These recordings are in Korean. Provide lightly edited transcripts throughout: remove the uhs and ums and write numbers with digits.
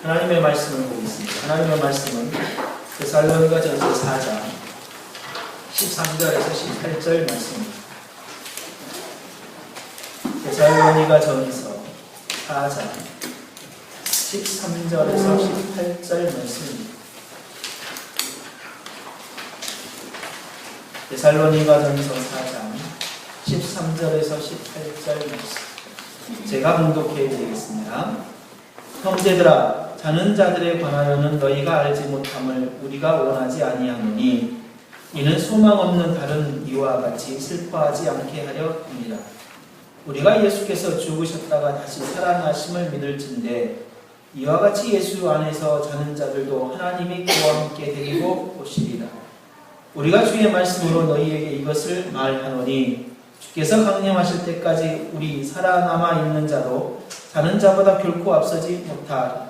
하나님의 말씀을 보겠습니다. 하나님의 말씀은 데살로니가전서 4장 13절에서 18절 말씀입니다. 데살로니가전서 4장 13절에서 18절 말씀입니다. 데살로니가전서 4장 13절에서 18절 말씀. 제가 봉독해 드리겠습니다. 형제들아, 자는 자들에 관하여는 너희가 알지 못함을 우리가 원하지 아니하노니 이는 소망 없는 다른 이와 같이 슬퍼하지 않게 하려 합니다. 우리가 예수께서 죽으셨다가 다시 살아나심을 믿을진대 이와 같이 예수 안에서 자는 자들도 하나님이 그와 함께 데리고 오시리라. 우리가 주의 말씀으로 너희에게 이것을 말하노니 주께서 강림하실 때까지 우리 살아남아 있는 자도 자는 자보다 결코 앞서지 못하리라.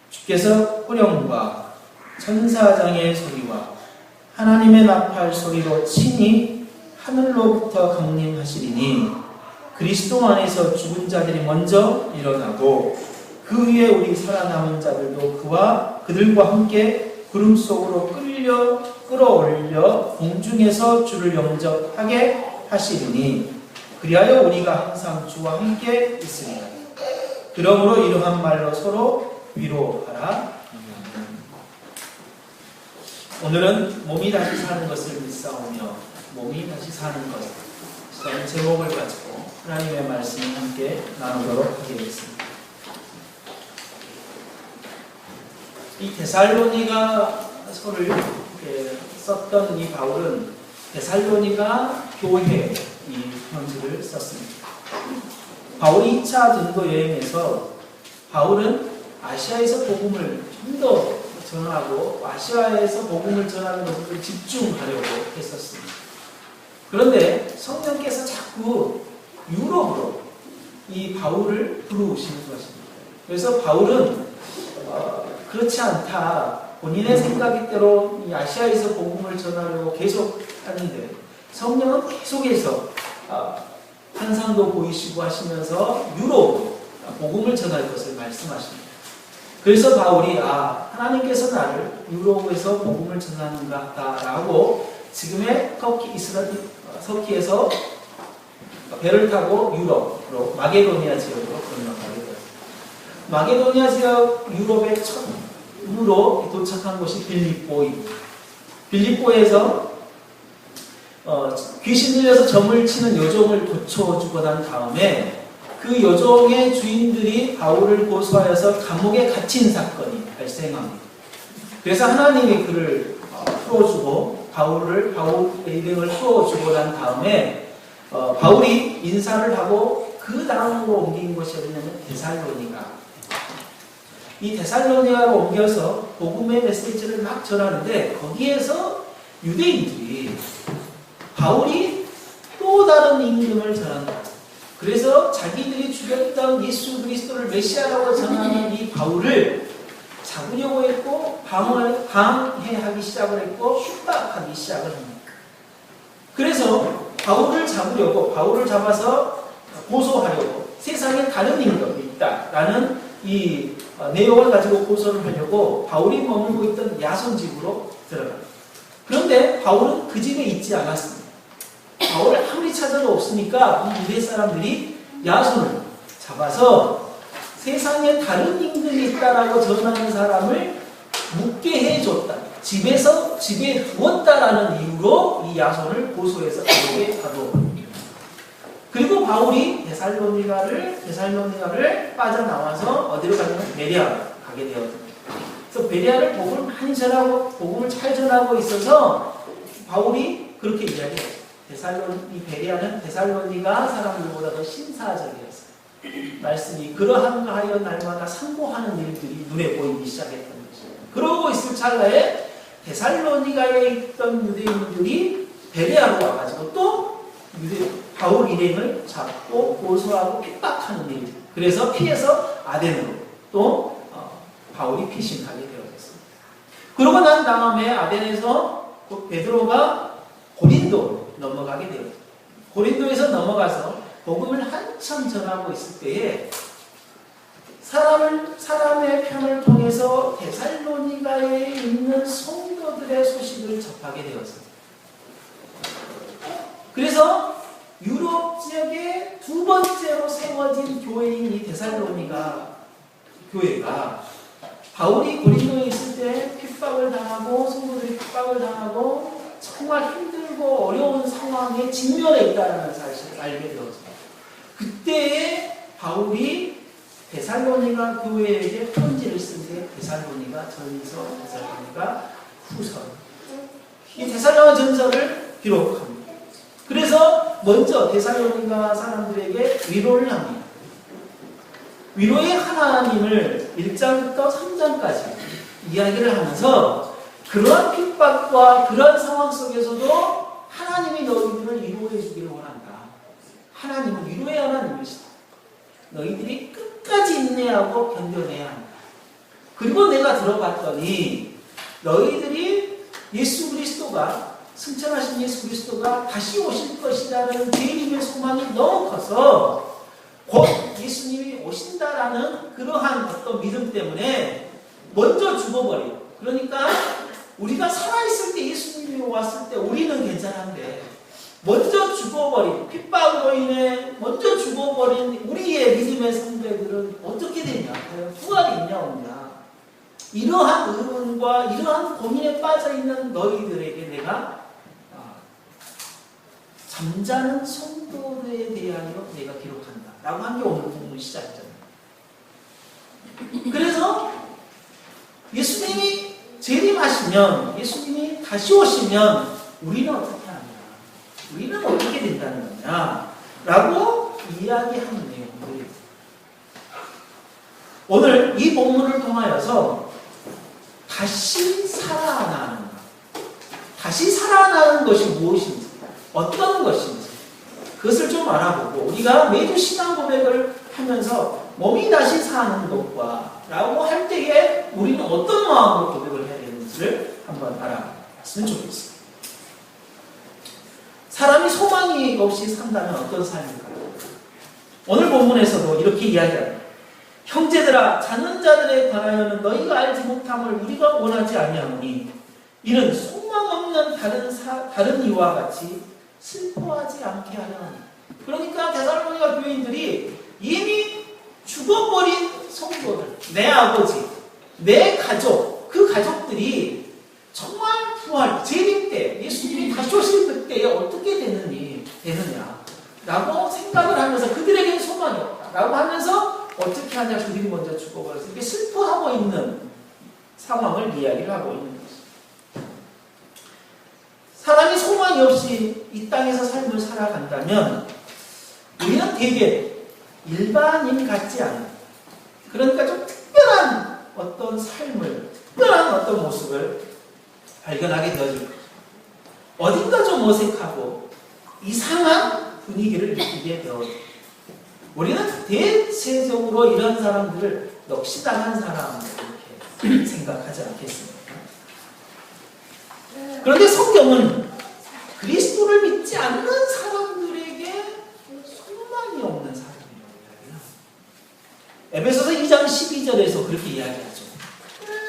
주께서 호령과 천사장의 소리와 하나님의 나팔 소리로 친히 하늘로부터 강림하시리니 그리스도 안에서 죽은 자들이 먼저 일어나고 그 위에 우리 살아남은 자들도 그들과 함께 구름 속으로 끌어올려 공중에서 주를 영접하게 하시리니 그리하여 우리가 항상 주와 함께 있으리라. 그러므로 이러한 말로 서로 위로하라. 오늘은 몸이 다시 사는 것을 믿사오며 몸이 다시 사는 것, 이런 제목을 가지고 하나님의 말씀을 함께 나누도록 하겠습니다. 이 데살로니가서를 썼던 이 바울은 데살로니가 교회에 이 편지를 썼습니다. 바울이 2차 전도 여행에서 바울은 아시아에서 복음을 좀 더 전하고 아시아에서 복음을 전하는 것을 집중하려고 했었습니다. 그런데 성령께서 자꾸 유럽으로 이 바울을 부르시는 것입니다. 그래서 바울은 그렇지 않다. 본인의 생각대로 이 아시아에서 복음을 전하려고 계속 하는데 성령은 계속해서 환상도 보이시고 하시면서 유럽으로 복음을 전할 것을 말씀하십니다. 그래서 바울이 하나님께서 나를 유럽에서 복음을 전하는가 라고 지금의 터키에서 배를 타고 유럽으로 마게도니아 지역으로 건너가게 되었습니다. 마게도니아 지역 유럽의 처음으로 도착한 곳이 빌립보입니다. 빌립보에서 귀신 들려서 점을 치는 여종을 고쳐주고 난 다음에 그 여종의 주인들이 바울을 고소하여서 감옥에 갇힌 사건이 발생합니다. 그래서 하나님이 그를 풀어주고 바울의 일행을 풀어주고 난 다음에 바울이 인사를 하고 그 다음으로 옮긴 것이 어디냐면 데살로니가. 이 데살로니가로 옮겨서 복음의 메시지를 막 전하는데 거기에서 유대인들이 바울이 또 다른 임금을 전한다. 그래서 자기들이 죽였던 예수 그리스도를 메시아라고 전하는 이 바울을 잡으려고 했고 방해하기 시작을 했고 협박하기 시작을 합니다. 그래서 바울을 잡아서 고소하려고 세상에 다른 임금이 있다라는 이 내용을 가지고 고소를 하려고 바울이 머물고 있던 야손 집으로 들어갑니다. 그런데 바울은 그 집에 있지 않았습니다. 바울을 아무리 찾아도 없으니까 이 유대 사람들이 야손을 잡아서 세상에 다른 임금이 있다라고 전하는 사람을 묵게 해줬다. 집에 두었다라는 이유로 이 야손을 고소해서 감옥에 가둬옵니다. 그리고 바울이 데살로니가를 빠져나와서 어디로 가냐면 베레아로 가게 되었습니다. 그래서 베레아를 복음을 많이 전하고 복음을 잘 전하고 있어서 바울이 그렇게 이야기했어요. 베레아는 데살로니가 사람들보다 더 신사적이었어요. 말씀이 그러한가 하여 날마다 상고하는 일들이 눈에 보이기 시작했던 것이에요. 그러고 있을 찰나에 데살로니가에 있던 유대인들이 베레아로 와가지고 또 바울 일행을 잡고 고소하고 핍박하는 일. 그래서 피해서 아덴으로 또 바울이 피신하게 되어졌습니다. 그러고 난 다음에 아덴에서 베드로가 고린도로 넘어가게 되었습니다. 고린도에서 넘어가서 복음을 한참 전하고 있을 때에 사람의 편을 통해서 데살로니가에 있는 성도들의 소식을 접하게 되었습니다. 그래서 유럽 지역에 두 번째로 세워진 교회인 이 데살로니가 교회가 바울이 고린도에 있을 때 핍박을 당하고 성도들이 핍박을 당하고 정말 힘들고 어려운 상황에 직면해 있다는 사실을 알게 되었습니다. 그때에 바울이 데살로니가 교회에게 편지를 쓴 게 데살로니가 전서, 데살로니가 후서. 이 데살로니가 전서를 기록합니다. 그래서 먼저 데살로니가 사람들에게 위로를 합니다. 위로의 하나님을 1장부터 3장까지 이야기를 하면서 그러한 핍박과 그러한 상황 속에서도 하나님이 너희들을 위로해 주기를 원한다. 하나님은 위로의 하나님이시다. 너희들이 끝까지 인내하고 견뎌내야 한다. 그리고 내가 들어봤더니 너희들이 예수 그리스도가 승천하신 예수 그리스도가 다시 오실 것이라는 재림의 소망이 너무 커서 곧 예수님이 오신다라는 그러한 어떤 믿음 때문에 먼저 죽어버려. 그러니까 우리가 살아있을 때 예수님이 왔을 때 우리는 괜찮은데 먼저 죽어버린 핍박으로 인해 먼저 죽어버린 우리의 믿음의 성도들은 어떻게 되냐? 부활이 있냐 없냐? 이러한 의문과 이러한 고민에 빠져있는 너희들에게 내가 잠자는 성도에 대하여 내가 기록한다 라고 한 게 오늘 본문 시작이잖아요. 그래서 예수님이 재림하시면, 예수님이 다시 오시면 우리는 어떻게 하냐? 우리는 어떻게 된다는 거냐? 라고 이야기하는 내용들이 오늘 이 본문을 통하여서 다시 살아나는 것, 다시 살아나는 것이 무엇인지, 어떤 것인지 그것을 좀 알아보고 우리가 매주 신앙 고백을 하면서 몸이 다시 사는 것과 라고 할 때에 우리는 어떤 마음으로 고백을 해야 되는지를 한번 알아봤으면 좋겠습니다. 사람이 소망이 없이 산다면 어떤 삶일까요? 오늘 본문에서도 이렇게 이야기합니다. 형제들아, 자는 자들에 관하여는 너희가 알지 못함을 우리가 원하지 아니하노니 이는 소망 없는 다른 이와 같이 슬퍼하지 않게 하려니. 그러니까 데살로니가 교인들이 이미 죽어버린 성도들, 내 아버지, 내 가족, 그 가족들이 정말 부활, 재림 때 예수님이 다시 오실 그때에 어떻게 되느냐라고 생각을 하면서 그들에게는 소망이 없다라고 하면서 어떻게 하냐, 그들이 먼저 죽어버려서 이렇게 슬퍼하고 있는 상황을 이야기를 하고 있는 것입니다. 사람이 소망이 없이 이 땅에서 삶을 살아간다면 우리는 되게 일반인 같지 않은, 그러니까 좀 특별한 어떤 삶을, 특별한 어떤 모습을 발견하게 되어질 거죠. 어딘가 좀 어색하고 이상한 분위기를 느끼게 되어져. 우리는 대체적으로 이런 사람들을 넋이당한 사람 이렇게 생각하지 않겠습니까? 그런데 성경은 그리스도를 믿지 않는 사람들에게 소망이 없는 사람이라고 이야기합니다. 에베소서 2장 12절에서 그렇게 이야기하죠.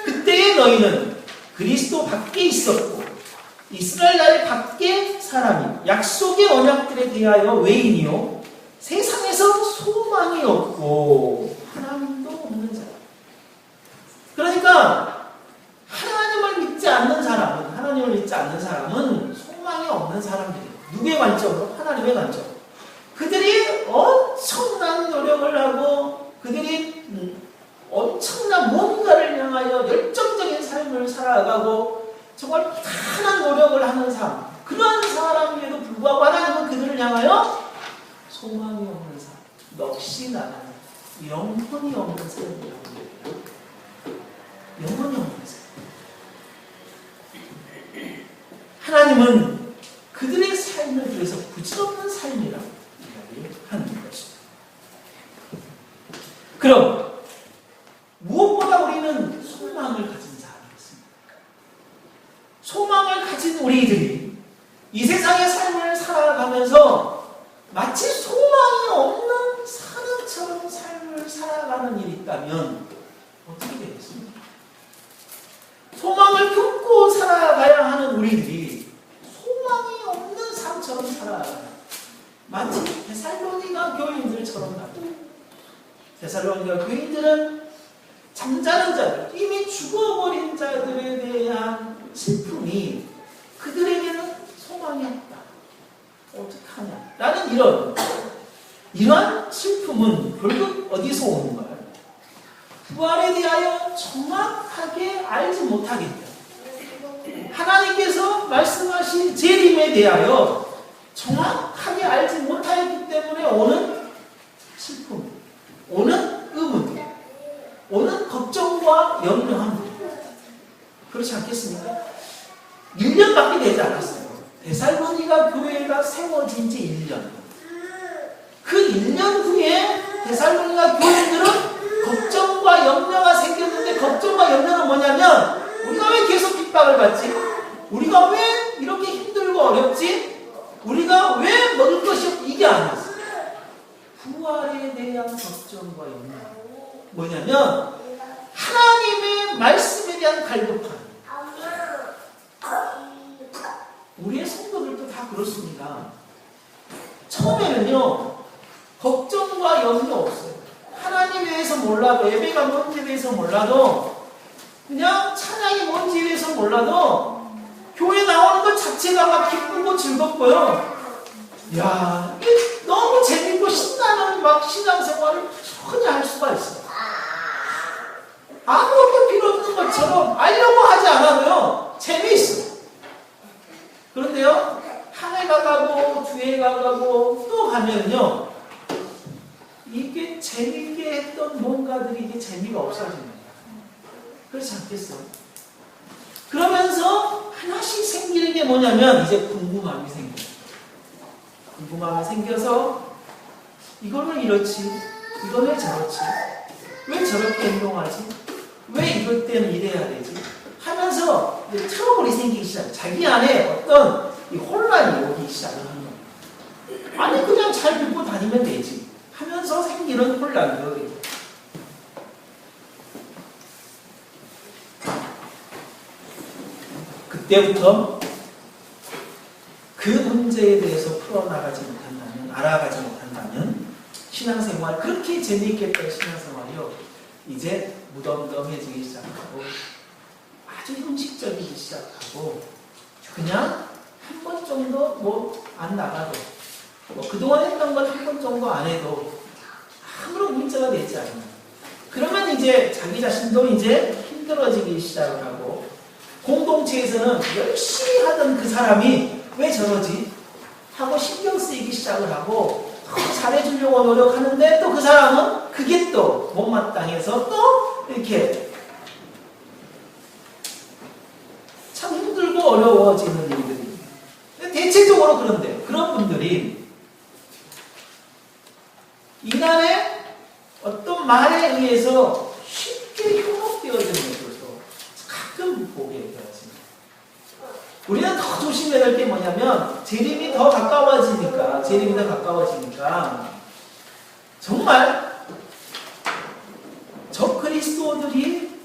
그때의 너희는 그리스도 밖에 있었고 이스라엘 나라 밖에 사람이 약속의 언약들에 대하여 외인이요 세상에서 소망이 없고 하나님도 없는 자라. 그러니까 하나님을 믿지 않는 사람은 소망이 없는 사람들이에요. 누구의 관점으로? 하나님의 관점. 그들이 엄청난 노력을 하고 그들이 엄청난 뭔가를 향하여 열정적인 삶을 살아가고 정말 부단한 노력을 하는 삶, 그런 사람임에도 불구하고 하나님은 그들을 향하여 소망이 없는 삶, 넋이 나가는, 영혼이 없는 삶이라고 얘기합니다. 영혼이 없는 삶. 하나님은 그들의 삶을 위해서 부질없는 삶이라고 이야기하는 것입니다. 그럼 무엇보다 우리는 소망을 가진 사람이었습니다. 소망을 가진 우리들이 이 세상의 삶을 살아가면서 마치 소망이 없는 사람처럼 삶을 살아가는 살아가는 일이 있다면 어떻게 되겠습니까? 소망을 품고 살아가야 하는 우리들이 소망이 없는 삶처럼 살아가요. 마치 데살로니가 교인들처럼 말이에요. 데살로니가 교인들은 잠자는 자들, 이미 죽어버린 자들에 대한 슬픔이 그들에게는 소망이 없다. 어떡하냐? 라는 이러한 슬픔은 결국 어디서 오는 거예요? 부활에 대하여 정확하게 알지 못하기 때문에 하나님께서 말씀하신 재림에 대하여 정확하게 알지 못하였기 때문에 오는 슬픔, 오는 의문, 오는 걱정과 염려함. 그렇지 않겠습니까? 1년밖에 되지 않았어요. 데살로니가 교회가 세워진 지 1년. 그 1년 후에 데살로니가 교회들은 걱정과 염려가 생겼는데, 걱정과 염려는 뭐냐면 우리가 왜 계속 핍박을 받지? 우리가 왜 이렇게 힘들고 어렵지? 우리가 왜 먹을 것이 없지? 이게 아니었어요. 부활에 대한 걱정과 염려. 뭐냐면 하나님의 말씀에 대한 갈급함. 우리의 성도들도 다 그렇습니다. 처음에는요 걱정과 염려 없어요. 하나님에 대해서 몰라도, 예배가 뭔지에 대해서 몰라도, 그냥 찬양이 뭔지에 대해서 몰라도 교회 나오는 것 자체가 막 기쁘고 즐겁고요. 이야, 이게 너무 재밌고 신나는 막 신앙생활을 전혀 할 수가 있어요. 아무것도 필요 없는 것처럼 알려고 하지 않아도요 재미있어요. 그런데요 한 해가 가고 두 해가 가고 또 가면요 이게 재미있게 했던 뭔가들이 이제 재미가 없어집니다. 그렇지 않겠어요? 그러면서 하나씩 생기는 게 뭐냐면 이제 궁금함이 생겨요. 궁금함이 생겨서 이걸 왜 이렇지? 이걸 왜 저렇지? 왜 저렇게 행동하지? 왜 이럴 때는 이래야 되지? 하면서 이제 트러블이 생기기 시작해요. 자기 안에 어떤 이 혼란이 오기 시작을 하는 거예요. 아니 그냥 잘 믿고 다니면 되지 하면서 생기는 혼란들이. 그때부터 그 문제에 대해서 풀어나가지 못한다면, 알아가지 못한다면 신앙생활, 그렇게 재미있게 했던 신앙생활이요 이제 무덤덤해지기 시작하고 아주 형식적이기 시작하고 그냥 한 번 정도 뭐 안 나가도 뭐 그동안 했던 건 한 번 정도 안 해도 아무런 문제가 되지 않아요. 그러면 이제 자기 자신도 이제 힘들어지기 시작을 하고, 공동체에서는 열심히 하던 그 사람이 왜 저러지? 하고 신경 쓰이기 시작을 하고 더 잘해주려고 노력하는데 또 그 사람은 그게 또 못마땅해서 또 이렇게 참 힘들고 어려워지는 일들이. 대체적으로 그런데 그런 분들이 인간의 어떤 말에 의해서 쉽게 현혹되어지는 것도 가끔 보게 되었습니다. 우리는 더 조심해야 될 게 뭐냐면 재림이 더 가까워지니까 정말 저 그리스도들이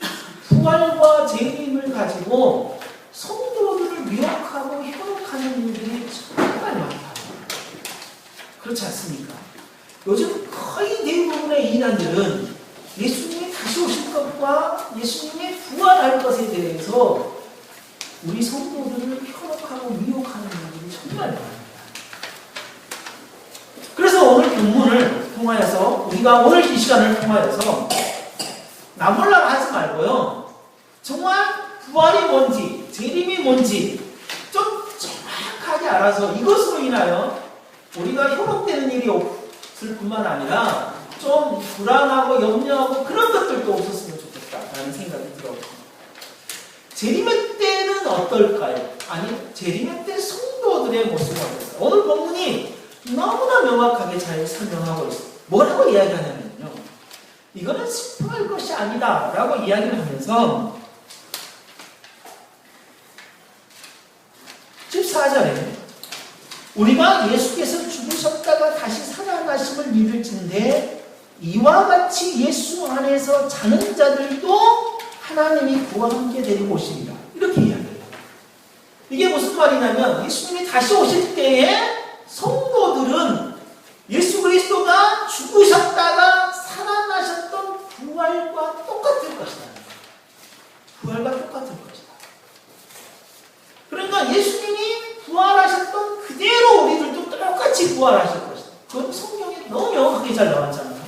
부활과 재림을 가지고 성도들을 미혹하고 현혹하는 일들이 정말 많다. 그렇지 않습니까? 요즘 거의 대부분의 이단들은 예수님이 다시 오실 것과 예수님이 부활할 것에 대해서 우리 성도들을 현혹하고 미혹하는 일들이 정말 많습니다. 그래서 오늘 본문을 통하여서, 우리가 오늘 이 시간을 통하여서 나몰라 하지 말고요, 정말 부활이 뭔지, 재림이 뭔지 좀 정확하게 알아서 이것으로 인하여 우리가 현혹되는 일이 없을 뿐만 아니라 좀 불안하고 염려하고 그런 것들도 없었으면 좋겠다라는 생각이 들어요. 재림의 때는 어떨까요? 아니, 재림의 때 성도들의 모습은 어떨까요? 오늘 본문이 너무나 명확하게 잘 설명하고 있어요. 뭐라고 이야기하냐면요, 이거는 슬퍼할 것이 아니다 라고 이야기를 하면서 14절에 우리가 예수께서 죽으셨다가 다시 살아나심을 믿을진데 이와 같이 예수 안에서 자는 자들도 하나님이 그와 함께 데리고 오십니다. 이렇게 이야기해요. 이게 무슨 말이냐면 예수님이 다시 오실 때에 성도들은 예수 그리스도가 죽으셨다가 살아나셨던 부활과 똑같을 것이다. 부활과 똑같을 것이다. 그러니까 예수님이 부활하셨던 그대로 우리들도 똑같이 부활하실 것이다. 그건 성경에 너무 명확하게 잘 나왔잖아요.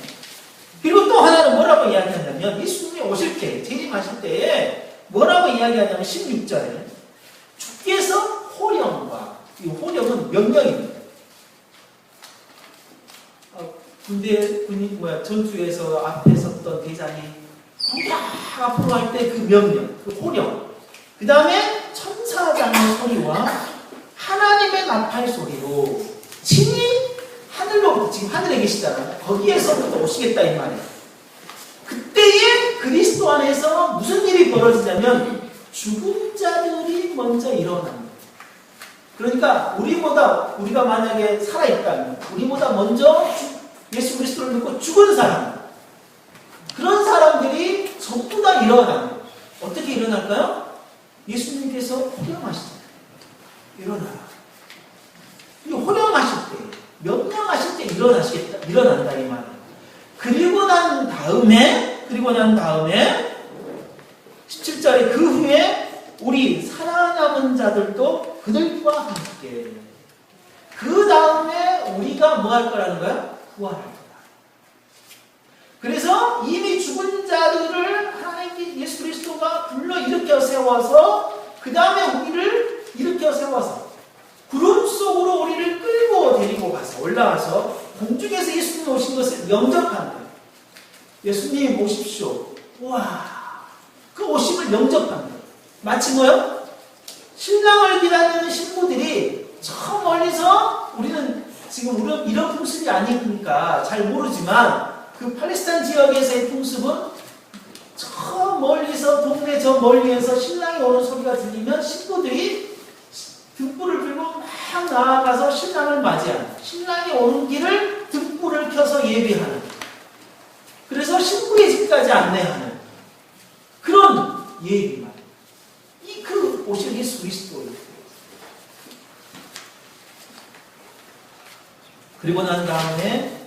그리고 또 하나는 뭐라고 이야기하냐면 예수님이 오실 때, 재림하실 때에 뭐라고 이야기하냐면 16절에 주께서 호령과, 이 호령은 명령입니다. 전투에서 앞에 섰던 대장이 앞으로 할 때 그 명령, 그 호령. 그 다음에 천사장의 소리와 하나님의 나팔 소리로 친히 하늘로, 지금 하늘에 계시잖아요. 거기에서부터 오시겠다 이 말이에요. 그때에 그리스도 안에서 무슨 일이 벌어지냐면 죽은 자들이 먼저 일어납니다. 그러니까 우리가 만약에 살아있다면 우리보다 먼저 예수 그리스도를 믿고 죽은 사람, 그런 사람들이 전부 다 일어납니다. 어떻게 일어날까요? 예수님께서 호령하시잖아요. 일어나라. 이 호령하실 때, 명령하실 때 일어난다 이 말이에요. 그리고 난 다음에 17절에 그 후에 우리 살아남은 자들도 그들과 함께, 그 다음에 우리가 뭐 할 거라는 거야? 부활할 거다. 그래서 이미 죽은 자들을 하나님께 예수 그리스도가 불러 일으켜 세워서 그 다음에 우리를 일으켜 세워서 구름 속으로 우리를 끌고 데리고 가서 올라가서 공중에서 예수님 오신 것을 영접하는 거예요. 예수님 오십시오. 와, 그 오심을 영접하는 거예요. 마치 뭐요? 신랑을 기다리는 신부들이 저 멀리서, 우리는 지금 이런 풍습이 아니니까 잘 모르지만 그 팔레스타인 지역에서의 풍습은 저 멀리서, 동네 저 멀리에서 신랑이 오는 소리가 들리면 신부들이 등불을 들고 막 나아가서 신랑을 맞이하는, 신랑이 오는 길을 등불을 켜서 예비하는, 그래서 신부의 집까지 안내하는 그런 예비 말이에요. 그 오실 예수 그리스도예요. 그리고 난 다음에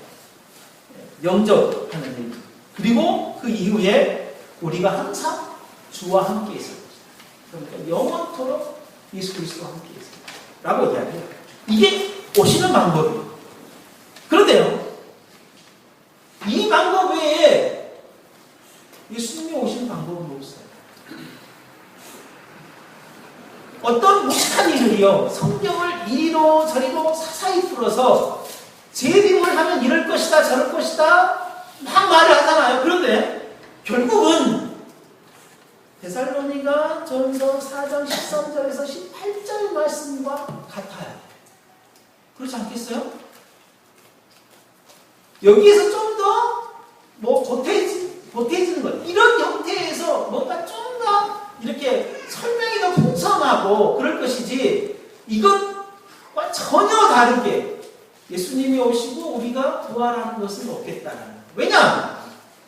영접하는 일. 그리고 그 이후에 우리가 항상 주와 함께 있을 것이다. 그러니까 영원토록 예수 그리스도와 함께 있을 것이다. 라고 이야기해요. 이게 오시는 방법이에요. 그런데요, 이 방법 외에 예수님이 오시는 방법은 없어요. 어떤 무식한 이들이요, 성경을 이리로 저리로 사사히 풀어서 재림을 하면 이럴 것이다 저럴 것이다 막 말을 하잖아요. 그런데 결국은 데살로니가 전서 4장 13절에서 18절 말씀과 같아요. 그렇지 않겠어요? 여기에서 좀 더 보태지는 것, 이런 형태에서 뭔가 좀 더 이렇게 설명이 더 풍성하고 그럴 것이지, 이것과 전혀 다르게 예수님이 오시고 우리가 부활하는 것은 없겠다는 거예요. 왜냐?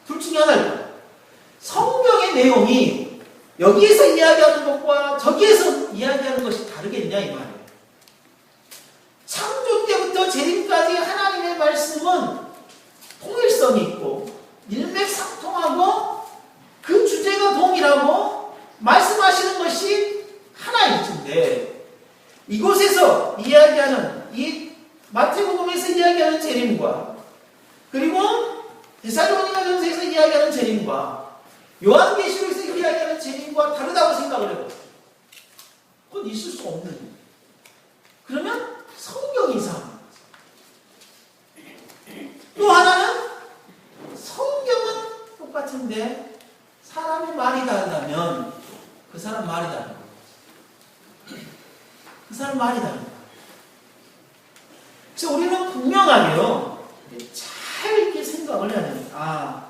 둘 중에 하나일 거예요. 성경의 내용이 여기에서 이야기하는 것과 저기에서 이야기하는 것이 다르겠냐 이 말이에요. 창조 때부터 재림까지 하나님의 말씀은 통일성이 있고 일맥상통하고 그 주제가 동일하고 말씀하시는 것이 하나일진데, 이곳에서 이야기하는 이 마태복음에서 이야기하는 재림과 그리고 데살로니가 전서에서 이야기하는 재림과 요한계시록에서 이야기하는 재림과 다르다고 생각을 해요. 그건 있을 수 없는 일이에요. 그러면 성경이 이상한 거죠. 또 하나는 성경은 똑같은데 사람의 말이 다르다면 그 사람 말이 다른 거예요. 그 사람 말이 다른 거예요. 그래서 우리는 분명하게요, 잘 이렇게 생각을 해야 됩니다.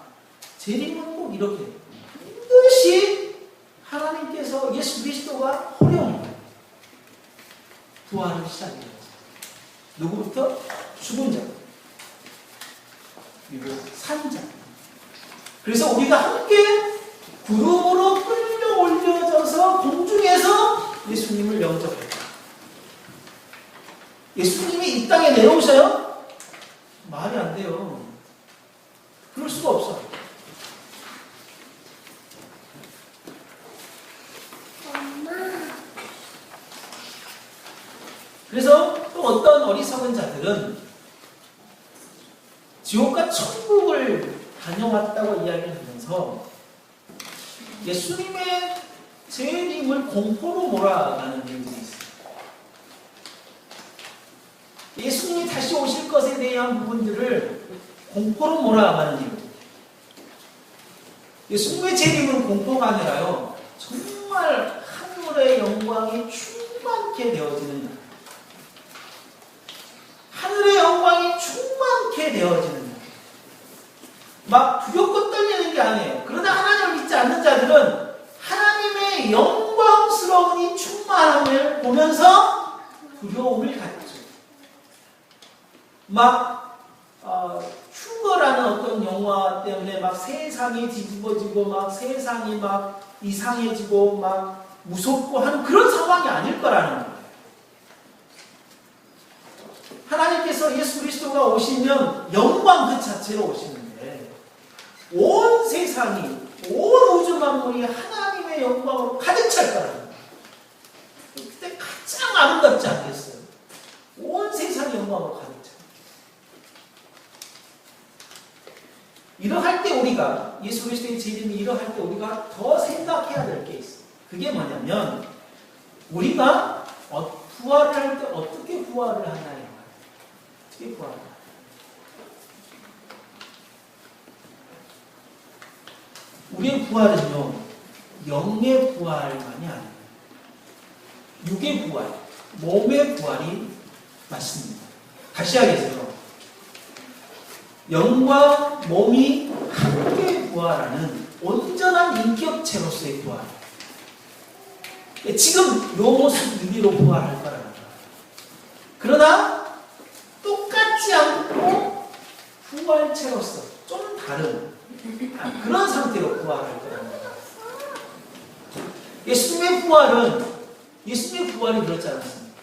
재림은 꼭 이렇게 반드시 하나님께서 예수 그리스도가 호령입니다. 부활을 시작해요. 누구부터? 죽은 자. 그리고 산자. 그래서 우리가 함께 구름으로 끌려 올려져서 공중에서 예수님을 영접했다. 예수님이 이 땅에 내려오셔요? 말이 안 돼요. 그럴 수가 없어. 그래서 또 어떤 어리석은 자들은 지옥과 천국을 다녀왔다고 이야기를 하면서 예수님의 재림을 공포로 몰아가는 일들이 있어요. 예수님이 다시 오실 것에 대한 부분들을 공포로 몰아가는 일. 예수님의 재림은 공포가 아니라요, 정말 하늘의 영광이 충만케 되어지는 날. 하늘의 영광이 충만케 되어지는 날. 막 두렵고 떨리는 게 아니에요. 그러나 하나님을 믿지 않는 자들은 하나님의 영광스러운 이 충만함을 보면서 두려움을 갖죠. 막 휴거라는 어떤 영화 때문에 막 세상이 뒤집어지고 막 세상이 막 이상해지고 막 무섭고 하는 그런 상황이 아닐 거라는 거예요. 하나님께서 예수 그리스도가 오시면 영광 그 자체로 오시는데 온 세상이, 온 우주 만물이 하나님의 영광으로 가득 찰 거라는 거예요. 그때 가장 아름답지 않겠어요? 온 세상이 영광으로 가득 찰. 이러할 때 우리가, 예수 그리스도의 재림이 이러할 때 우리가 더 생각해야 될 게 있어요. 그게 뭐냐면 우리가 부활을 할 때 어떻게 부활을 하나요? 어떻게 부활을 하나요? 우리의 부활은요, 영의 부활만이 아니에요. 육의 부활, 몸의 부활이 맞습니다. 다시 하겠어요. 영과 몸이 함께 부활하는 온전한 인격체로서의 부활. 지금 요 모습 유리로 부활할 거라는 거예요. 그러나 똑같지 않고 부활체로서 좀 다른 그런 상태로 부활할 거라는 거예요. 예수님의 부활이 그렇지 않습니까?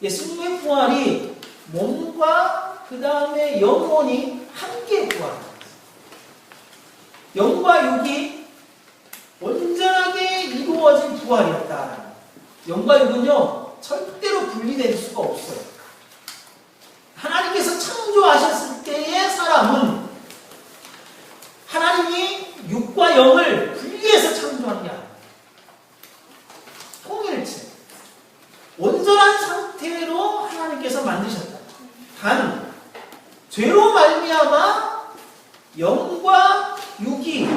예수님의 부활이 몸과 그 다음에 영혼이 함께 부활합니다. 영과 육이 온전하게 이루어진 부활이었다. 영과 육은요, 절대로 분리될 수가 없어요. 하나님께서 창조하셨을 때의 사람은 하나님이 육과 영을 분리해서 창조한 게 아니에요. 통일체. 온전한 상태로 하나님께서 만드셨다. 단, 죄로 말미암아 영과 육이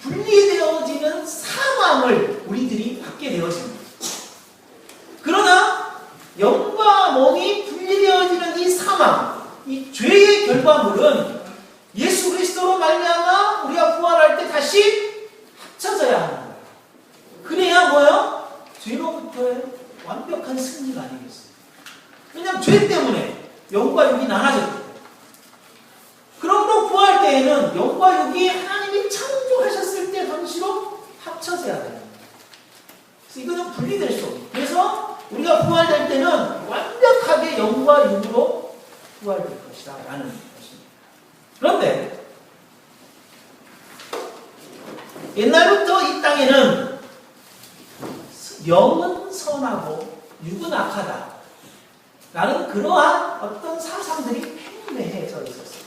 분리되어지는 사망을 우리들이 받게 되어집니다. 그러나 영과 몸이 분리되어지는 이 사망, 이 죄의 결과물은 예수 그리스도로 말미암아 우리가 부활할 때 다시 합쳐져야 하는 거예요. 그래야 뭐요? 죄로부터의 완벽한 승리가 아니겠어요. 왜냐하면 죄 때문에 영과 육이 나눠졌기 때문에. 그러므로 부활 때에는 영과 육이 하나님이 창조하셨을 때 당시로 합쳐져야 됩니다. 그래서 이거는 분리될 수 없어요. 그래서 우리가 부활될 때는 완벽하게 영과 육으로 부활될 것이다 라는 것입니다. 그런데 옛날부터 이 땅에는 영은 선하고 육은 악하다 라는 그러한 어떤 사상들이 팽배해져 있었어요.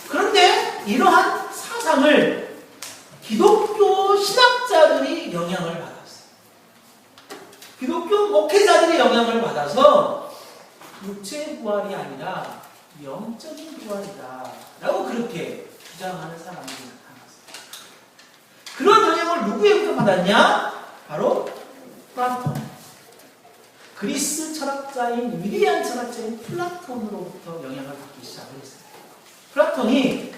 그런데 이러한 사상을 기독교 신학자들이 영향을 받았어요. 기독교 목회자들이 영향을 받아서 육체의 부활이 아니라 영적인 부활이다 라고 그렇게 주장하는 사람들이 나타났어요. 그런 영향을 누구에게 받았냐? 바로 플라톤. 그리스 철학자인, 위대한 철학자인 플라톤으로부터 영향을 받기 시작을 했어요. 플라톤이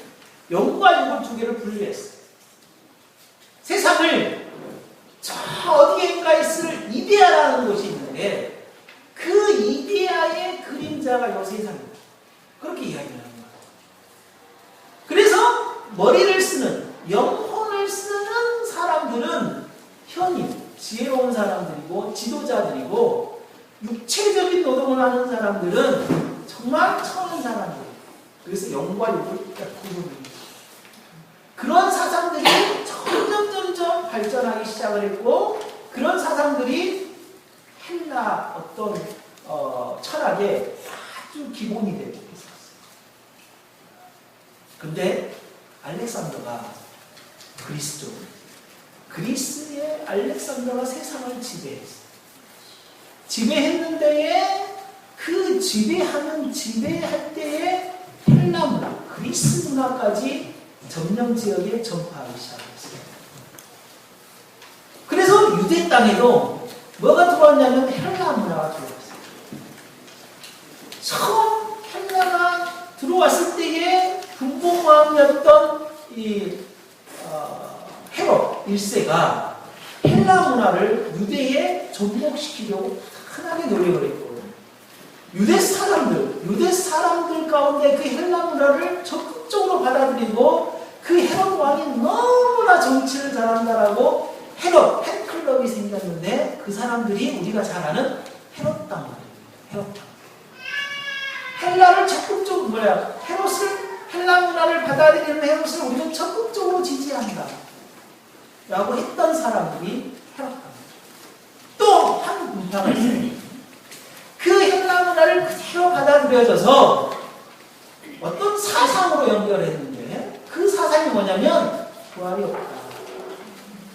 영과 육을 두 개를 분리했어요. 세상을 저 어디에인가 있을 이데아라는 곳이 있는데 그 이데아의 그림자가 이 세상입니다. 그렇게 이야기하는 거예요. 머리를 쓰는, 영혼을 쓰는 사람들은 현인, 지혜로운 사람들이고 지도자들이고, 육체적인 노동을 하는 사람들은 정말 처음 사람들이에요. 그래서 영과 육을 딱 구분합니다. 그런 사상들이 점점 발전하기 시작을 했고, 그런 사상들이 헬라 어떤 철학의 아주 기본이 되고 있었어요. 근데 알렉산더가 그리스의 알렉산더가 세상을 지배했어요. 지배했는데 그 지배할 때에 헬라 문화, 그리스 문화까지 점령 지역에 전파하기 시작했어요. 그래서 유대 땅에도 뭐가 들어왔냐면 헬라 문화가 들어왔어요. 처음 헬라가 들어왔을 때에 분봉왕이었던 헤롯 1세가 헬라 문화를 유대에 접목시키려고 흔하게 노력을 했고, 유대 사람들 가운데 그 헬라 문화를 적극적으로 받아들이고, 그 헤롯 왕이 너무나 정치를 잘한다라고 헤롯 팬클럽이 생겼는데, 그 사람들이 우리가 잘 아는 헤롯 당이에요. 헤롯 당. 헬라를 적극적으로 헬라 문화를 받아들이는 헤롯을 우리는 적극적으로 지지한다 라고 했던 사람들이 헤롯 당. 또 한 문파가 있어요. 그 헬라 문화를 그대로 받아들여져서 어떤 사상으로 연결했는데, 그 사상이 뭐냐면 부활이 없다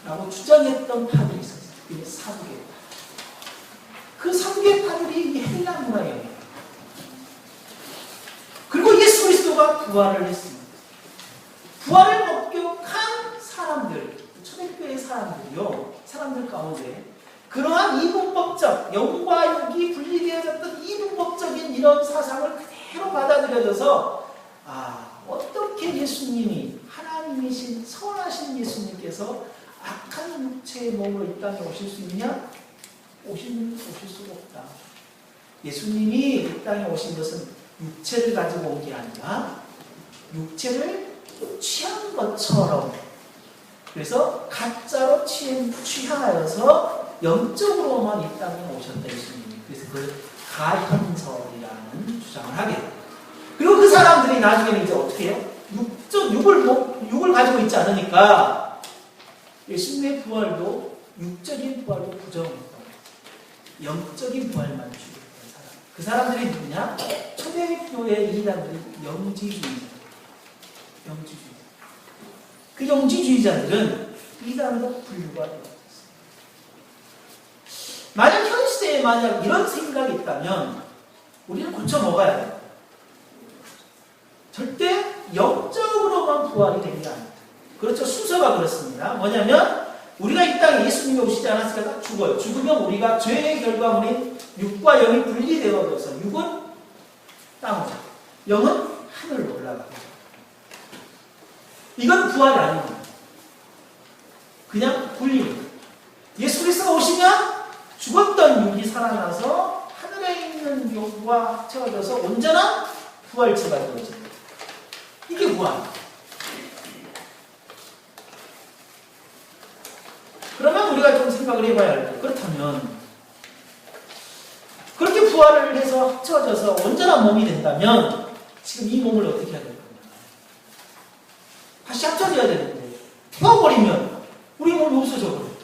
라고 주장했던 파들이 있었어요. 이게 사두개파. 그 사두개파들이 이 헬라 문화예요. 그리고 예수 그리스도가 부활을 했습니다. 부활을 목격한 사람들, 초대교회 사람들 가운데 그러한 이분법적, 영과 육이 분리되어졌던 이분법적인 이런 사상을 그대로 받아들여져서, 어떻게 예수님이, 하나님이신 선하신 예수님께서 악한 육체의 몸으로 이 땅에 오실 수 있냐? 오실 수가 없다. 예수님이 이 땅에 오신 것은 육체를 가지고 온 게 아니라 육체를 취한 것처럼, 그래서 가짜로 취하여서 영적으로만 이 땅에 오셨다, 예수님이. 그래서 그걸 가현설이라는 주장을 하게 돼요. 그리고 그 사람들이 나중에는 이제 어떻게 해요? 육을 가지고 있지 않으니까 예수님의 부활도, 육적인 부활도 부정했다. 영적인 부활만 주겠다는 사람. 그 사람들이 누구냐? 초대교회 이단들이 영지주의자. 그 영지주의자들은 이단으로 분류가 되었어요. 만약 현 시대에 이런 생각이 있다면 우리는 고쳐 먹어야 돼요. 절대 영적으로만 부활이 된 게 아닙니다. 그렇죠. 순서가 그렇습니다. 뭐냐면 우리가 이 땅에 예수님이 오시지 않았으니까 죽어요. 죽으면 우리가 죄의 결과물인 육과 영이 분리되어져서, 육은 땅으로, 영은 하늘로 올라가죠. 이건 부활이 아닙니다. 그냥 분리입니다. 예수 그리스도가 오시면 죽었던 육이 살아나서 하늘에 있는 육과 채워져서 온전한 부활체가 되어집니다. 이게 부활입니다. 그러면 우리가 좀 생각을 해봐야 할 때, 그렇다면 그렇게 부활을 해서 합쳐져서 온전한 몸이 된다면 지금 이 몸을 어떻게 해야 될 겁니까? 다시 합쳐져야 되는데 태워버리면 우리 몸이 없어져 버려요.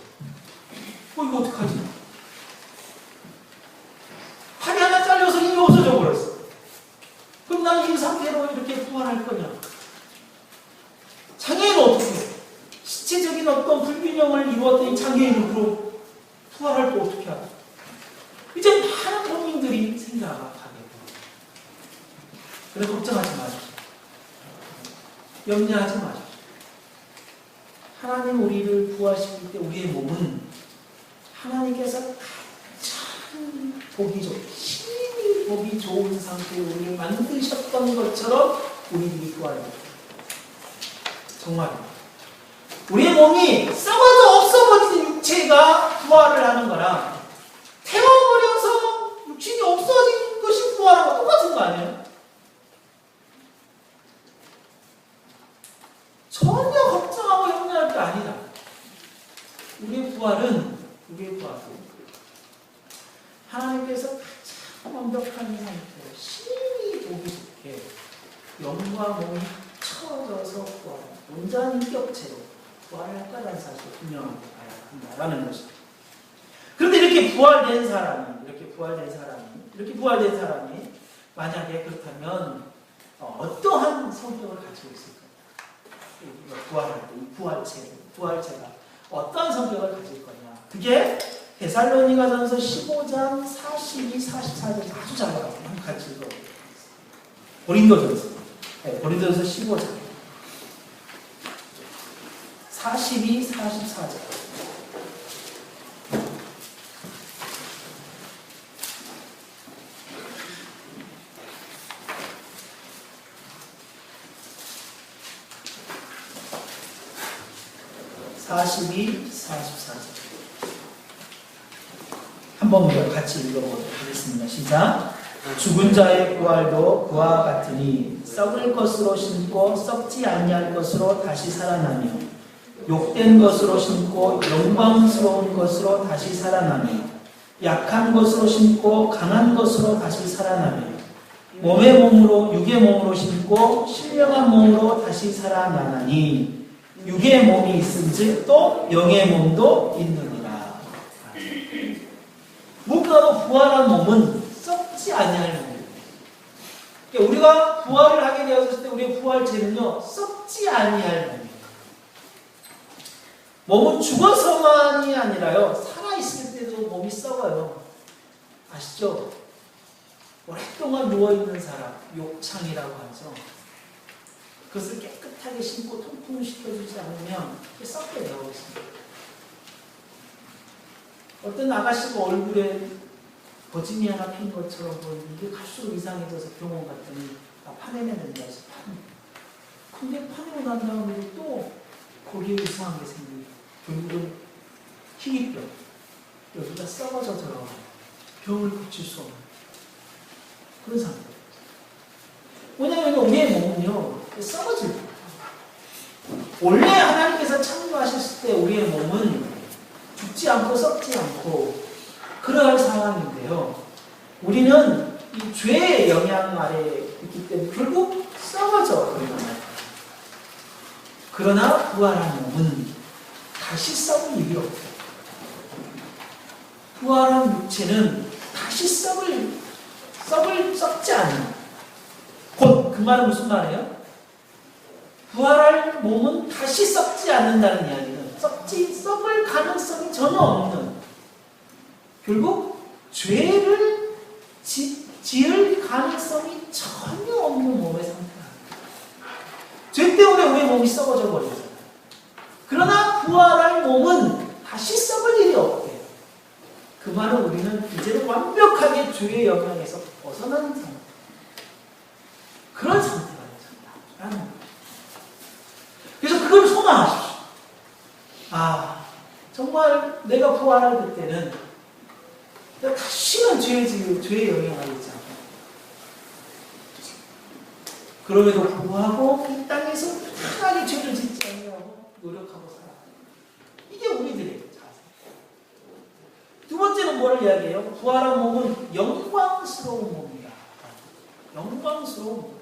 이거 어떡하지? 팔이 하나 잘려서 이미 없어져 버렸어. 그럼 나는 이 상태로 이렇게 부활할 거냐? 장애인은 어떻게 해? 신체적인 어떤 불균형을 이루었던 이 장애인으로 부활할 때 어떻게 하나? 이제 많은 국민들이 생각하게 됩니다. 그래서 걱정하지 마십시오. 염려하지 마십시오. 하나님 우리를 부활시킬 때 우리의 몸은 하나님께서 가장 힘이 보기 좋은 상태에 우리를 만드셨던 것처럼 우리들이 부활합니다. 정말입니다. 우리의 몸이 썩어져 없어버린 육체가 부활을 하는 거랑 태워버려서 육신이 없어진 것이 부활하는 거 똑같은 거 아니에요? 아니다. 우리의 부활은 하나님께서 가장 완벽한 상태로 신이 보기 좋게 영과 몸이 합쳐져서 부활, 온전한 인격체로 부활했다는 사실을 분명하게 봐야 한다라는 것입니다. 그런데 이렇게 부활된 사람이 만약에 그렇다면 어떠한 성격을 가지고 있을까요? 부활할 때 이 부활체가 어떤 성격을 가질 거냐? 그게 데살로니가전서 15장 42, 44절 아주 잘 나와요. 같이 읽어보겠습니다. 고린도전서 15장 42, 44절. 한번 우리가 같이 읽어보도록 하겠습니다. 시작. 죽은 자의 부활도 그와 같으니 썩을 것으로 심고 썩지 아니할 것으로 다시 살아나며 욕된 것으로 심고 영광스러운 것으로 다시 살아나며 약한 것으로 심고 강한 것으로 다시 살아나며 몸의 몸으로 육의 몸으로 심고 신령한 몸으로 다시 살아나나니 육의 몸이 있은즉 또 영의 몸도 있느니라. 무엇보다도 부활한 몸은 썩지 아니할 몸입니다. 그러니까 우리가 부활을 하게 되었을 때 우리의 부활체는요 썩지 아니할 몸입니다. 몸은 죽어서만이 아니라요 살아있을 때도 몸이 썩어요. 아시죠? 오랫동안 누워있는 사람, 욕창이라고 하죠. 그것을 깨끗하게 심고 통풍을 시켜주지 않으면 썩게 되어 있습니다. 어떤 아가씨가 얼굴에 거짐이 하나 핀 것처럼 보이는데 이게 갈수록 이상해져서 병원 갔더니 파내면 된다 해서 파냅니다. 근데 파내고 난 다음에 또 거기에 이상한 게 생기고 결국은 희귀병, 여기가 썩어져 들어가요. 병을 고칠 수 없는 그런 상태. 왜냐하면 우리의 몸은요 썩어질 거예요. 원래 하나님께서 창조하셨을 때 우리의 몸은 죽지 않고 썩지 않고 그러할 상황인데요. 우리는 이 죄의 영향 아래에 있기 때문에 결국 썩어져 버립니다. 그러나 부활한 몸은 다시 썩을 일이 없어요. 부활한 육체는 다시 썩지 않는 곧 그 말은 무슨 말이에요? 부활할 몸은 다시 썩지 않는다는 이야기는 썩을 가능성이 전혀 없는 결국 죄를 지을 가능성이 전혀 없는 몸의 상태입니다. 죄 때문에 우리의 몸이 썩어져 버리잖아요. 그러나 부활할 몸은 다시 썩을 일이 없대요. 그 말은 우리는 이제는 완벽하게 죄의 영향에서 벗어난 상태. 그런 상태가 되잖아요. 그래서 그걸 소망하십시오. 정말 내가 부활할 그때는 내가 다시는 죄의 영향을 받지 않고 그럼에도 불구하고 이 땅에서 편하게 죄를 짓지 않으려고 노력하고 살아. 이게 우리들의 자세. 두 번째는 뭐를 이야기해요? 부활한 몸은 영광스러운 몸이다. 영광스러운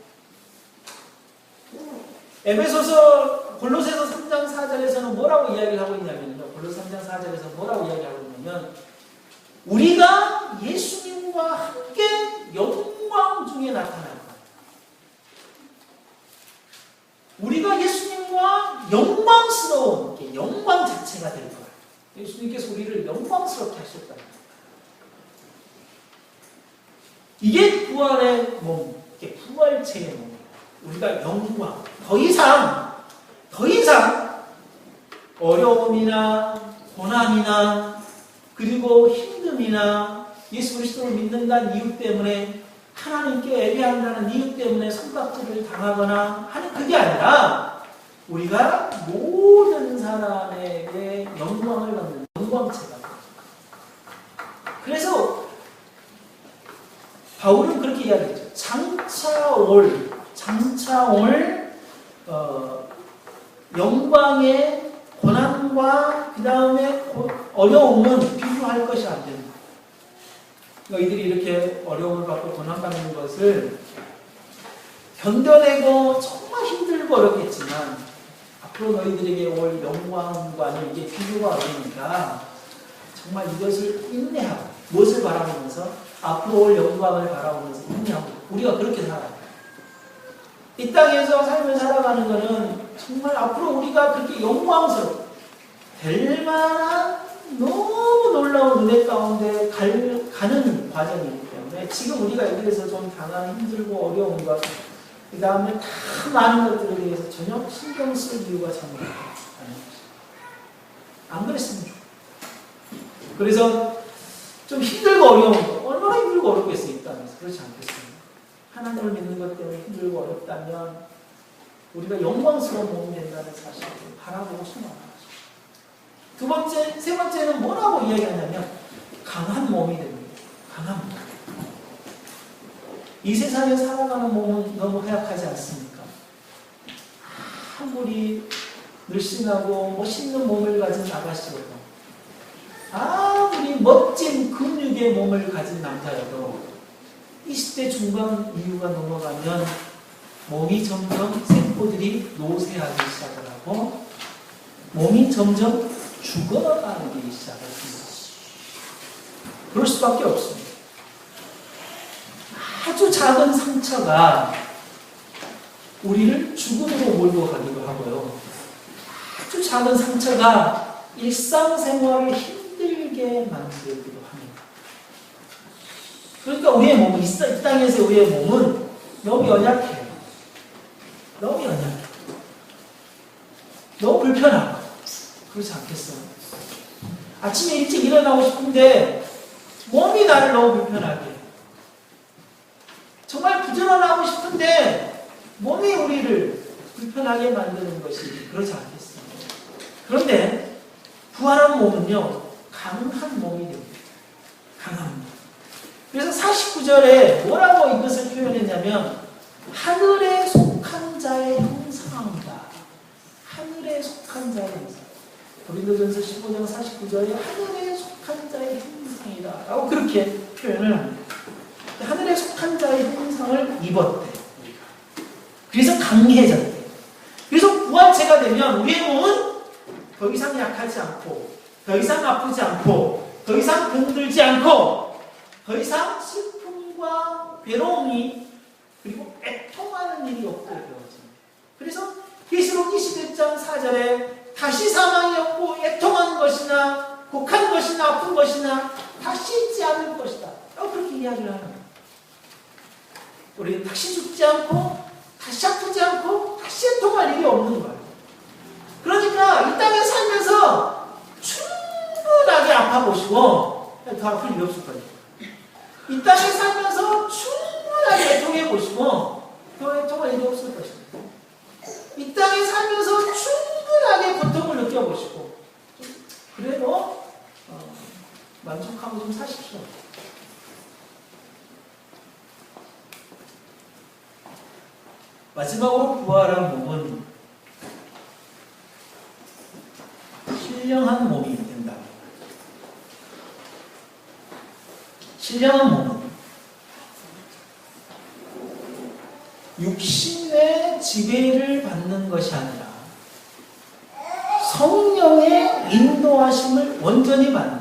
몸. 에베소서 골로새서 3장 4절에서는 뭐라고 이야기를 하고 있냐면요. 골로새 3장 4절에서 뭐라고 이야기하고 있냐면 우리가 예수님과 함께 영광 중에 나타날 거예요. 우리가 예수님과 영광스러운 영광 자체가 될 거예요. 예수님께서 우리를 영광스럽게 하셨다. 이게 부활의 몸, 이게 부활체의 몸. 우리가 영광, 더 이상 어려움이나 고난이나 그리고 힘듦이나 예수 그리스도를 믿는다는 이유 때문에 하나님께 예배한다는 이유 때문에 손박질을 당하거나 하는 그게 아니라 우리가 모든 사람에게 영광을 받는 영광체가 됩니다. 그래서 바울은 그렇게 이야기했죠. 장차 올 영광의 고난과 그 다음에 어려움은 비교할 것이 안 된다. 너희들이 이렇게 어려움을 받고 고난받는 것을 견뎌내고 정말 힘들고 어렵겠지만 앞으로 너희들에게 올 영광과는 이게 비교가 어려우니까 정말 이것을 인내하고 무엇을 바라보면서 앞으로 올 영광을 바라보면서 인내하고 우리가 그렇게 살아요. 이 땅에서 삶을 살아가는 것은 정말 앞으로 우리가 그렇게 영광스럽고 될 만한 너무 놀라운 은혜 가운데 가는 과정이기 때문에 지금 우리가 여기에서 좀 당하는 힘들고 어려운 것 그 다음에 다 많은 것들에 대해서 전혀 신경 쓸 이유가 전혀 없는 것입니다. 안 그랬으면 좋겠어요. 그래서 좀 힘들고 어려운 거 얼마나 힘들고 어렵겠어요. 이 땅에서. 그렇지 않겠습니까? 하나님을 믿는 것 때문에 힘들고 어렵다면 우리가 영광스러운 몸이 된다는 사실을 바라보고 싶어요. 두 번째, 세 번째는 뭐라고 이야기하냐면 강한 몸이 됩니다. 강한 몸. 이 세상에 살아가는 몸은 너무 허약하지 않습니까? 아무리 늘씬하고 멋있는 몸을 가진 아가씨여도 아무리 멋진 근육의 몸을 가진 남자여도 20대 중반 이후가 넘어가면 몸이 점점 세포들이 노쇠하기 시작을 하고 몸이 점점 죽어가기 시작합니다. 그럴 수밖에 없습니다. 아주 작은 상처가 우리를 죽음으로 몰고 가기도 하고요. 아주 작은 상처가 일상생활을 힘들게 만들기도 합니다. 그러니까 우리의 몸은, 이 땅에서 우리의 몸은 너무 연약해요. 너무 연약해요. 너무 불편하고. 그렇지 않겠어요? 아침에 일찍 일어나고 싶은데 몸이 나를 너무 불편하게 해요. 정말 부지런하고 싶은데 몸이 우리를 불편하게 만드는 것이 그렇지 않겠습니까? 그런데 부활한 몸은요, 강한 몸이 됩니다. 강한 몸. 그래서 49절에 뭐라고 이것을 표현했냐면 하늘에 속한 자의 형상이다. 하늘에 속한 자의 형상. 고린도전서 15장 49절에 하늘에 속한 자의 형상이다 라고 그렇게 표현을 합니다. 하늘에 속한 자의 형상을 입었대. 그래서 강해졌대. 그래서 부활체가 되면 우리의 몸은 더 이상 약하지 않고 더 이상 아프지 않고 더 이상 병들지 않고 더 이상 슬픔과 괴로움이 그리고 애통하는 일이 없게 되어집니다. 그래서 계시록 21장 4절에 다시 사망이 없고 애통한 것이나 곡한 것이나 아픈 것이나 다시 있지 않을 것이다. 그렇게 이야기를 하는 거예요. 우리는 다시 죽지 않고 다시 아프지 않고 다시 애통할 일이 없는 거예요. 그러니까 이 땅에 살면서 충분하게 아파보시고 더 아플 일이 없을 거예요. 이 땅에 살면서 충분하게 애통해보시고 더 애통할 일이 없을 것입니다. 이 땅에 살면서 충분하게 고통을 느껴보시고 그래도 만족하고 좀 사십시오. 마지막으로 부활한 몸은 신령한 몸이 된다. 신령한 몸은 육신의 지배를 받는 것이 아니라 성령의 인도하심을 온전히 받는,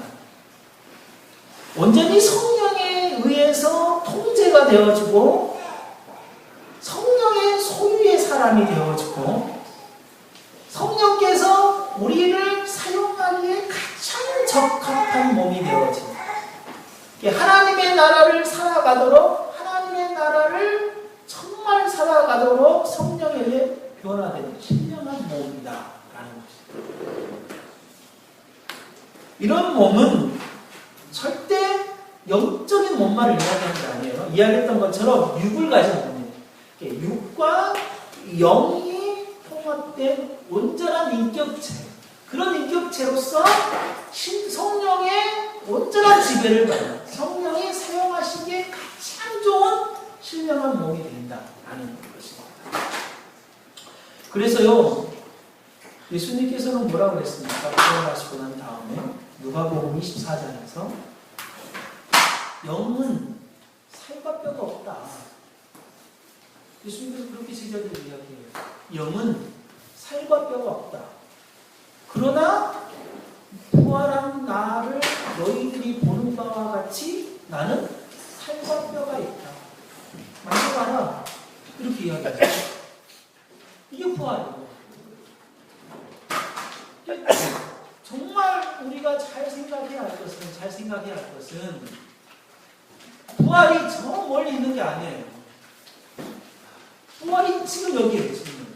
온전히 성령에 의해서 통제가 되어지고 성령의 소유의 사람이 되어지고 성령께서 우리를 사용하기에 가장 적합한 몸이 되어집니다. 하나님의 나라를 살아가도록, 하나님의 나라를 정말 살아가도록 성령에 의해 변화되는 신령한 몸이다라는 것입니다. 이런 몸은 절대 영적인 몸만을 이야기하는 게 아니에요. 이야기했던 것처럼 육을 가진 몸이에요. 육과 영이 통합된 온전한 인격체, 그런 인격체로서 성령의 온전한 지배를 받는, 성령이 사용하시기에 가장 좋은 신령한 몸이 된다라는 것입니다. 그래서요, 예수님께서는 뭐라고 그랬습니까? 부활하시고 난 다음에 누가복음 24장에서 영은 살과 뼈가 없다. 예수님께서 그렇게 제자들을 이야기해요. 영은 살과 뼈가 없다. 그러나 부활한 나를 너희들이 보는 바와 같이 나는 살과 뼈가 있다. 만져봐라. 이렇게 이야기해요. 이게 부활이에요. 정말 우리가 잘 생각해야 할 것은 부활이 저 멀리 있는 게 아니에요. 부활이 지금 여기에요. 지금.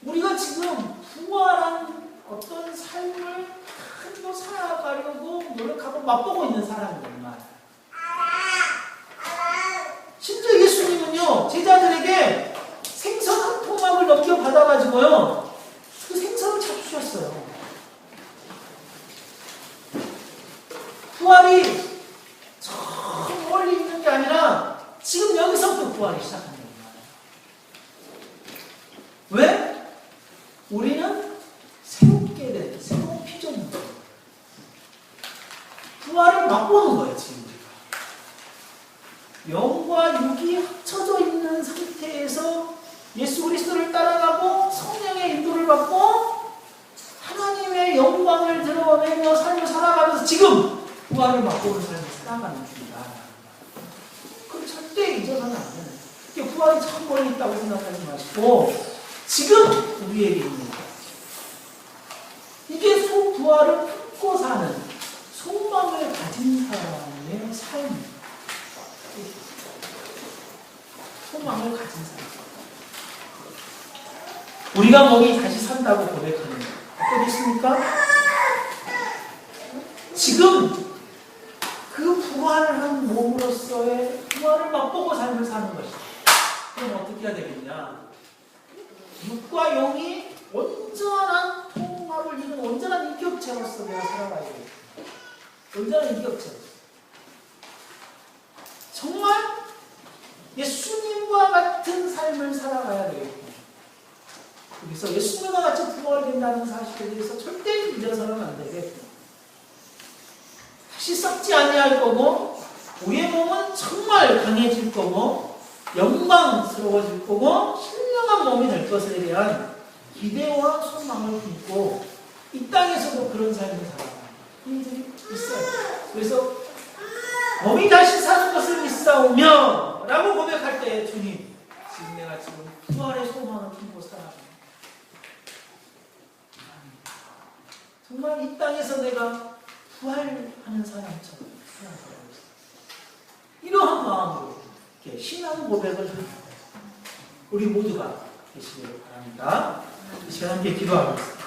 우리가 지금 부활한 어떤 삶을 한도 살아가려고 노력하고 맛보고 있는 사람이란 말이에요. 심지어 예수님은요, 제자들에게 생선 한 토막을 넘겨받아가지고요, 그 생선을 잡수셨어요. 부활이 저 멀리 있는 게 아니라 지금 여기서부터 부활이 시작한다는 거예요. 왜? 우리는 새롭게 된 새로운 피조물이에요. 부활을 맛보는 거예요, 지금 우리가. 영과 육이 합쳐져 있는 상태에서 예수 그리스도를 따라가고 성령의 인도를 받고 하나님의 영광을 드러내며 삶을 살아가면서 지금 부활을 맛보는 삶을 살아가는 중이다. 그럼 절대 잊어서는 안 되는 거예요. 부활이 참 멀리 있다고 생각하지 마시고 지금 우리에게 있는 거예요. 이게 부활을 품고 사는 소망을 가진 사람의 삶입니다. 소망을 가진 사람. 우리가 몸이 다시 산다고 고백하는 것 어떻겠습니까? 지금 그 부활한 몸으로서의 부활을 맛보고 삶을 사는 것이다. 그럼 어떻게 해야 되겠냐? 육과 영이 온전한 통합을 이루는 온전한 인격체로서 내가 살아가야 되겠다. 온전한 인격체로서. 정말 예수님과 같은 삶을 살아가야 되겠다. 그래서 예수님과 같이 부활된다는 사실에 대해서 절대 잊어서는 안 되겠고 다시 썩지 아니할 거고 우리의 몸은 정말 강해질 거고 영광스러워질 거고 신령한 몸이 될 것에 대한 기대와 소망을 품고 이 땅에서도 그런 삶을 살아가는 분들이 있어요. 그래서 몸이 다시 사는 것을 믿사오며 라고 고백할 때 주님 지금 내가 지금 부활의 소망을 품고 살아갑니다. 정말 이 땅에서 내가 부활하는 사람처럼 살아가고 있어요. 이러한 마음으로 이렇게 신앙 고백을 합니다. 우리 모두가 되시기를 바랍니다. 이 시간 함께 기도하겠습니다.